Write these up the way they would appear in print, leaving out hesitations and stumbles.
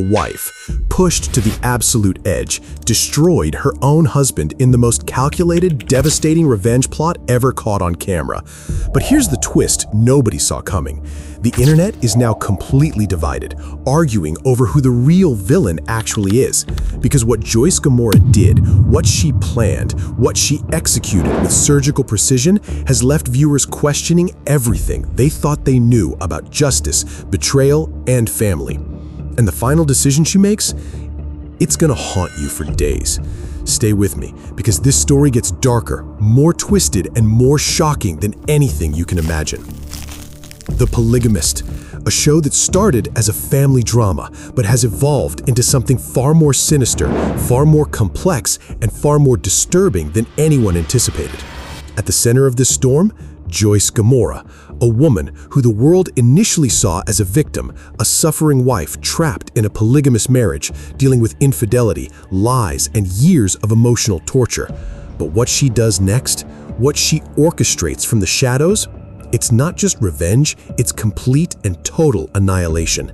wife, pushed to the absolute edge, destroyed her own husband in the most calculated, devastating revenge plot ever caught on camera. But here's the twist nobody saw coming. The internet is now completely divided, arguing over who the real villain actually is. Because what Joyce Gomora did, what she planned, what she executed with surgical precision has left viewers questioning everything they thought they knew about justice, betrayal, and family. And the final decision she makes? It's gonna haunt you for days. Stay with me, because this story gets darker, more twisted, and more shocking than anything you can imagine. The Polygamist, a show that started as a family drama, but has evolved into something far more sinister, far more complex, and far more disturbing than anyone anticipated. At the center of this storm, Joyce Gomora, a woman who the world initially saw as a victim, a suffering wife trapped in a polygamous marriage, dealing with infidelity, lies, and years of emotional torture. But what she does next, what she orchestrates from the shadows, it's not just revenge, it's complete and total annihilation.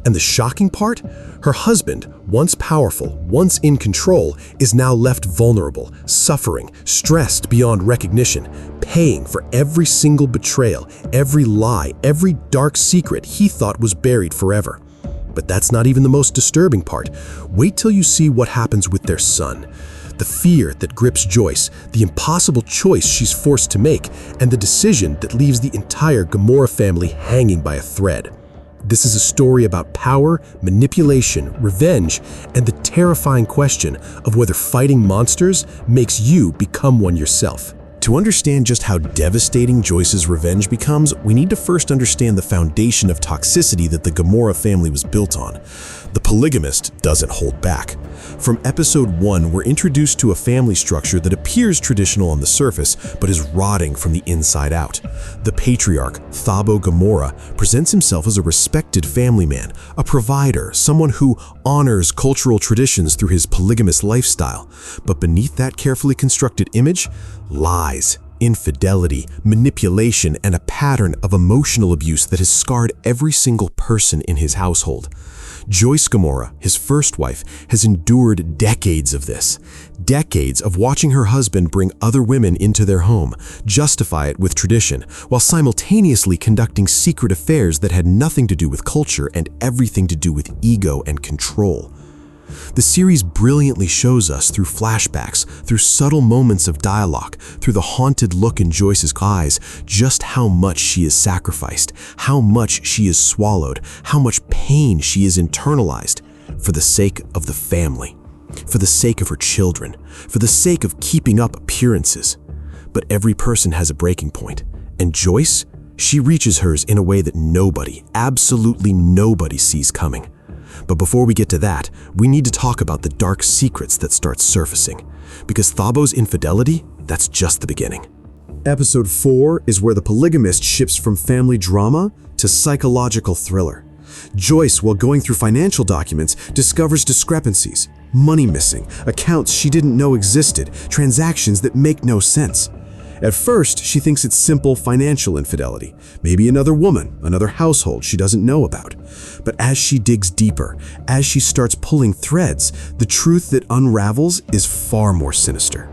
And the shocking part? Her husband, once powerful, once in control, is now left vulnerable, suffering, stressed beyond recognition, paying for every single betrayal, every lie, every dark secret he thought was buried forever. But that's not even the most disturbing part. Wait till you see what happens with their son. The fear that grips Joyce, the impossible choice she's forced to make, and the decision that leaves the entire Gomora family hanging by a thread. This is a story about power, manipulation, revenge, and the terrifying question of whether fighting monsters makes you become one yourself. To understand just how devastating Joyce's revenge becomes, we need to first understand the foundation of toxicity that the Gomora family was built on. The Polygamist doesn't hold back. From episode 1, we're introduced to a family structure that appears traditional on the surface, but is rotting from the inside out. The patriarch, Thabo Gomora, presents himself as a respected family man, a provider, someone who honors cultural traditions through his polygamous lifestyle. But beneath that carefully constructed image, lies, infidelity, manipulation, and a pattern of emotional abuse that has scarred every single person in his household. Joyce Gomora, his first wife, has endured decades of this. Decades of watching her husband bring other women into their home, justify it with tradition, while simultaneously conducting secret affairs that had nothing to do with culture and everything to do with ego and control. The series brilliantly shows us through flashbacks, through subtle moments of dialogue, through the haunted look in Joyce's eyes, just how much she is sacrificed, how much she is swallowed, how much pain she is internalized for the sake of the family, for the sake of her children, for the sake of keeping up appearances. But every person has a breaking point, and Joyce, she reaches hers in a way that nobody, absolutely nobody sees coming. But before we get to that, we need to talk about the dark secrets that start surfacing. Because Thabo's infidelity, that's just the beginning. Episode 4 is where the Polygamist shifts from family drama to psychological thriller. Joyce, while going through financial documents, discovers discrepancies, money missing, accounts she didn't know existed, transactions that make no sense. At first, she thinks it's simple financial infidelity, maybe another woman, another household she doesn't know about. But as she digs deeper, as she starts pulling threads, the truth that unravels is far more sinister.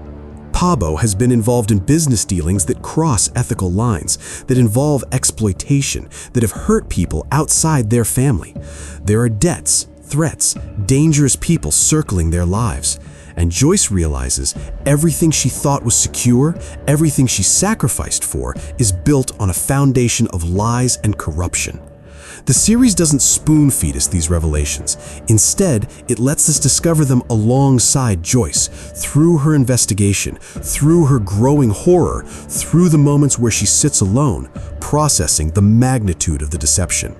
Thabo has been involved in business dealings that cross ethical lines, that involve exploitation, that have hurt people outside their family. There are debts, threats, dangerous people circling their lives. And Joyce realizes everything she thought was secure, everything she sacrificed for, is built on a foundation of lies and corruption. The series doesn't spoon-feed us these revelations. Instead, it lets us discover them alongside Joyce, through her investigation, through her growing horror, through the moments where she sits alone, processing the magnitude of the deception.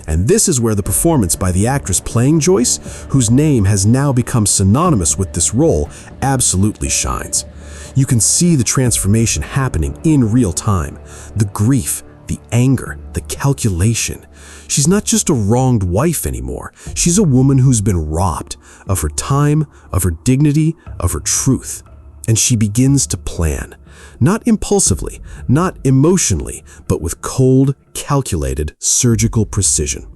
And this is where the performance by the actress playing Joyce, whose name has now become synonymous with this role, absolutely shines. You can see the transformation happening in real time. The grief, the anger, the calculation. She's not just a wronged wife anymore. She's a woman who's been robbed of her time, of her dignity, of her truth. And she begins to plan. Not impulsively, not emotionally, but with cold, calculated, surgical precision.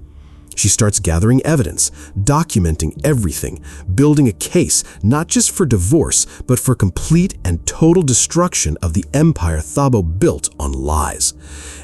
She starts gathering evidence, documenting everything, building a case not just for divorce, but for complete and total destruction of the empire Thabo built on lies.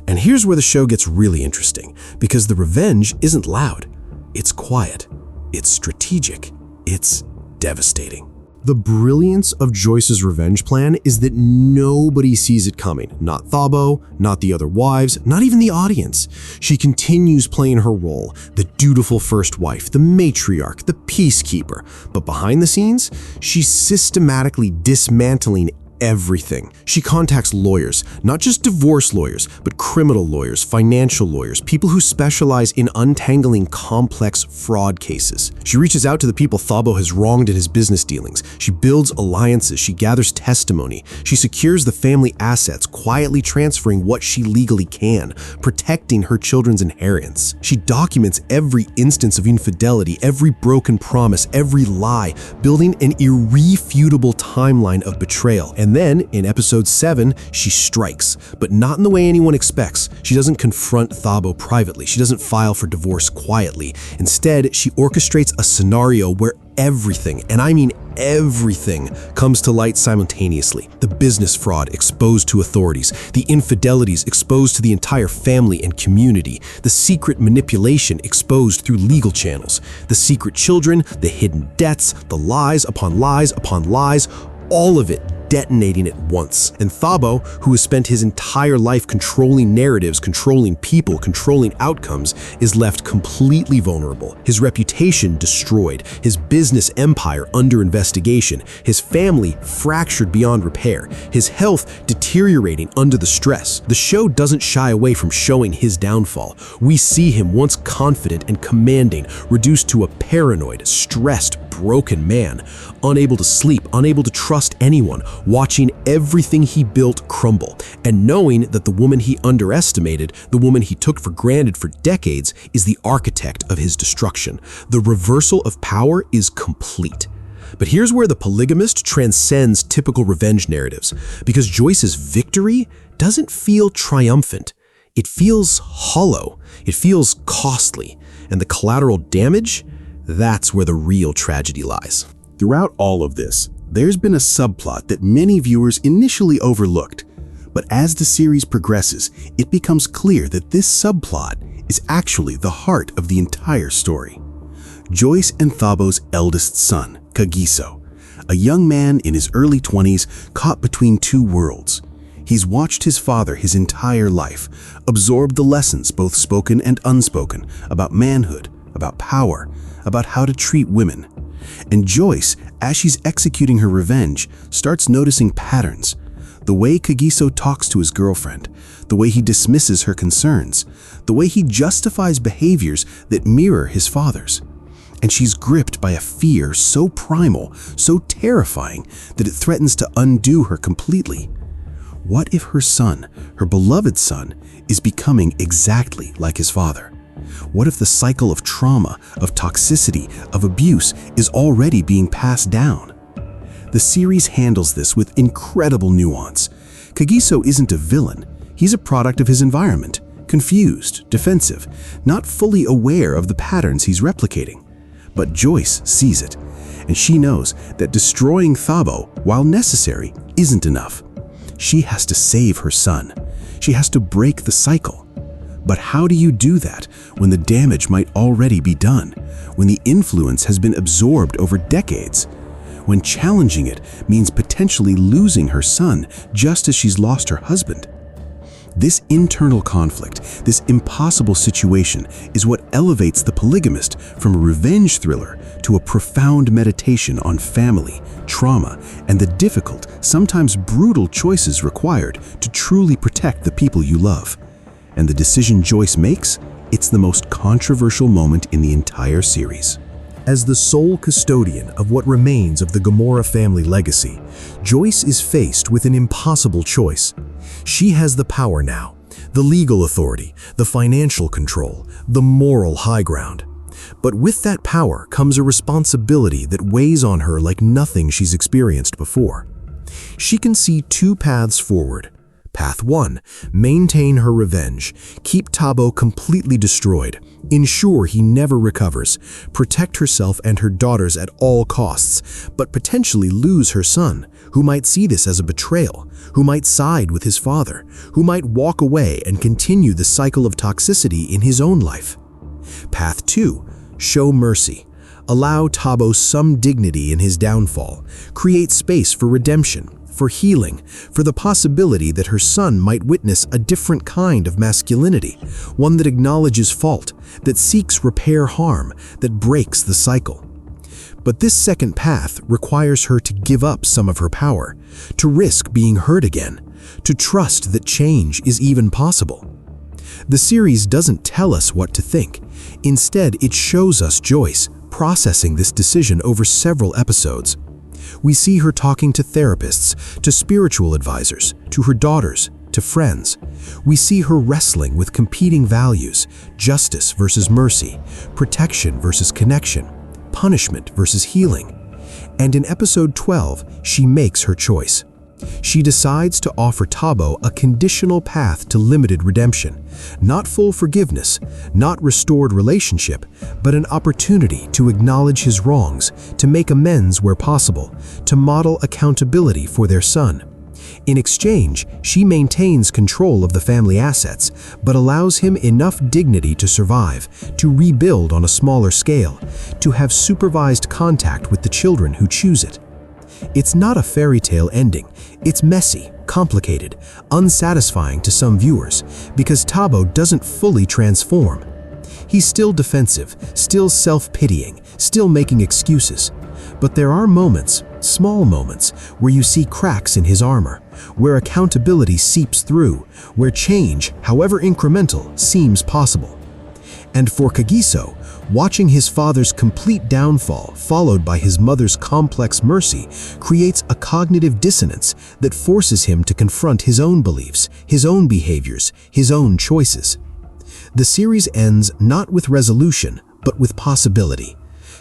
And here's where the show gets really interesting, because the revenge isn't loud. It's quiet. It's strategic. It's devastating. The brilliance of Joyce's revenge plan is that nobody sees it coming. Not Thabo, not the other wives, not even the audience. She continues playing her role, the dutiful first wife, the matriarch, the peacekeeper. But behind the scenes, she's systematically dismantling everything. She contacts lawyers, not just divorce lawyers, but criminal lawyers, financial lawyers, people who specialize in untangling complex fraud cases. She reaches out to the people Thabo has wronged in his business dealings. She builds alliances. She gathers testimony. She secures the family assets, quietly transferring what she legally can, protecting her children's inheritance. She documents every instance of infidelity, every broken promise, every lie, building an irrefutable timeline of betrayal. And then, in episode 7, she strikes, but not in the way anyone expects. She doesn't confront Thabo privately. She doesn't file for divorce quietly. Instead, she orchestrates a scenario where everything, and I mean everything, comes to light simultaneously. The business fraud exposed to authorities, the infidelities exposed to the entire family and community, the secret manipulation exposed through legal channels, the secret children, the hidden debts, the lies upon lies upon lies, all of it detonating at once. And Thabo, who has spent his entire life controlling narratives, controlling people, controlling outcomes, is left completely vulnerable. His reputation destroyed, his business empire under investigation, his family fractured beyond repair, his health deteriorating under the stress. The show doesn't shy away from showing his downfall. We see him, once confident and commanding, reduced to a paranoid, stressed, broken man, unable to sleep, unable to trust anyone, watching everything he built crumble, and knowing that the woman he underestimated, the woman he took for granted for decades, is the architect of his destruction. The reversal of power is complete. But here's where the Polygamist transcends typical revenge narratives, because Joyce's victory doesn't feel triumphant. It feels hollow. It feels costly. And the collateral damage? That's where the real tragedy lies. Throughout all of this, there's been a subplot that many viewers initially overlooked. But as the series progresses, it becomes clear that this subplot is actually the heart of the entire story. Joyce and Thabo's eldest son, Kagiso, a young man in his early 20s caught between two worlds. He's watched his father his entire life, absorbed the lessons, both spoken and unspoken, about manhood, about power, about how to treat women. And Joyce, as she's executing her revenge, starts noticing patterns. The way Kagiso talks to his girlfriend, the way he dismisses her concerns, the way he justifies behaviors that mirror his father's. And she's gripped by a fear so primal, so terrifying, that it threatens to undo her completely. What if her son, her beloved son, is becoming exactly like his father? What if the cycle of trauma, of toxicity, of abuse is already being passed down? The series handles this with incredible nuance. Kagiso isn't a villain. He's a product of his environment, confused, defensive, not fully aware of the patterns he's replicating. But Joyce sees it, and she knows that destroying Thabo, while necessary, isn't enough. She has to save her son. She has to break the cycle. But how do you do that when the damage might already be done, when the influence has been absorbed over decades, when challenging it means potentially losing her son just as she's lost her husband? This internal conflict, this impossible situation, is what elevates The Polygamist from a revenge thriller to a profound meditation on family, trauma, and the difficult, sometimes brutal choices required to truly protect the people you love. And the decision Joyce makes, it's the most controversial moment in the entire series. As the sole custodian of what remains of the Gomora family legacy, Joyce is faced with an impossible choice. She has the power now, the legal authority, the financial control, the moral high ground. But with that power comes a responsibility that weighs on her like nothing she's experienced before. She can see two paths forward: Path 1. Maintain her revenge. Keep Thabo completely destroyed. Ensure he never recovers. Protect herself and her daughters at all costs, but potentially lose her son, who might see this as a betrayal, who might side with his father, who might walk away and continue the cycle of toxicity in his own life. Path 2. Show mercy. Allow Thabo some dignity in his downfall. Create space for redemption, for healing, for the possibility that her son might witness a different kind of masculinity, one that acknowledges fault, that seeks repair harm, that breaks the cycle. But this second path requires her to give up some of her power, to risk being hurt again, to trust that change is even possible. The series doesn't tell us what to think. Instead, it shows us Joyce processing this decision over several episodes. We see her talking to therapists, to spiritual advisors, to her daughters, to friends. We see her wrestling with competing values, justice versus mercy, protection versus connection, punishment versus healing. And in episode 12, she makes her choice. She decides to offer Thabo a conditional path to limited redemption, not full forgiveness, not restored relationship, but an opportunity to acknowledge his wrongs, to make amends where possible, to model accountability for their son. In exchange, she maintains control of the family assets, but allows him enough dignity to survive, to rebuild on a smaller scale, to have supervised contact with the children who choose it. It's not a fairy tale ending. It's messy, complicated, unsatisfying to some viewers, because Thabo doesn't fully transform. He's still defensive, still self-pitying, still making excuses. But there are moments, small moments, where you see cracks in his armor, where accountability seeps through, where change, however incremental, seems possible. And for Kagiso, watching his father's complete downfall followed by his mother's complex mercy creates a cognitive dissonance that forces him to confront his own beliefs, his own behaviors, his own choices. The series ends not with resolution, but with possibility.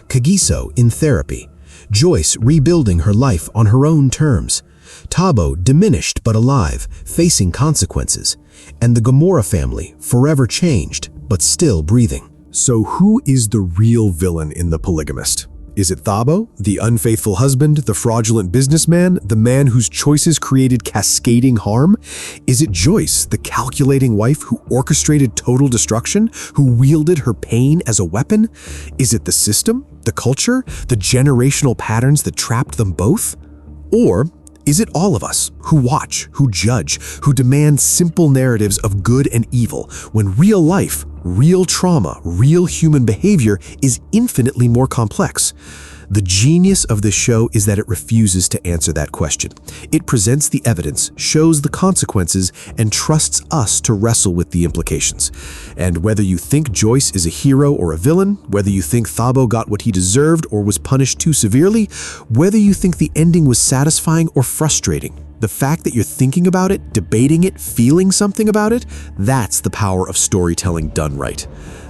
Kagiso in therapy, Joyce rebuilding her life on her own terms, Thabo diminished but alive, facing consequences, and the Gomora family forever changed, but still breathing. So who is the real villain in The Polygamist? Is it Thabo, the unfaithful husband, the fraudulent businessman, the man whose choices created cascading harm? Is it Joyce, the calculating wife who orchestrated total destruction, who wielded her pain as a weapon? Is it the system, the culture, the generational patterns that trapped them both? Or is it all of us who watch, who judge, who demand simple narratives of good and evil when real life, real trauma, real human behavior is infinitely more complex? The genius of this show is that it refuses to answer that question. It presents the evidence, shows the consequences, and trusts us to wrestle with the implications. And whether you think Joyce is a hero or a villain, whether you think Thabo got what he deserved or was punished too severely, whether you think the ending was satisfying or frustrating, the fact that you're thinking about it, debating it, feeling something about it, that's the power of storytelling done right.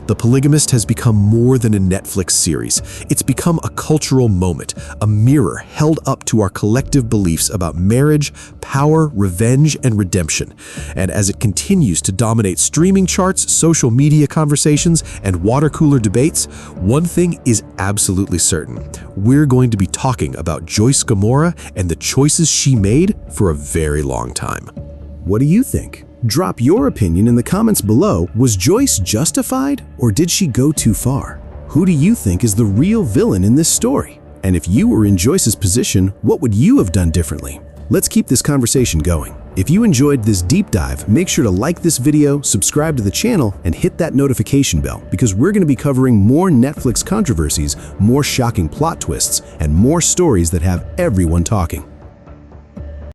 The Polygamist has become more than a Netflix series. It's become a cultural moment, a mirror held up to our collective beliefs about marriage, power, revenge, and redemption. And as it continues to dominate streaming charts, social media conversations, and water cooler debates, one thing is absolutely certain. We're going to be talking about Joyce Gomora and the choices she made for a very long time. What do you think? Drop your opinion in the comments below. Was Joyce justified, or did she go too far? Who do you think is the real villain in this story? And if you were in Joyce's position, what would you have done differently? Let's keep this conversation going. If you enjoyed this deep dive, make sure to like this video, subscribe to the channel, and hit that notification bell, because we're going to be covering more Netflix controversies, more shocking plot twists, and more stories that have everyone talking.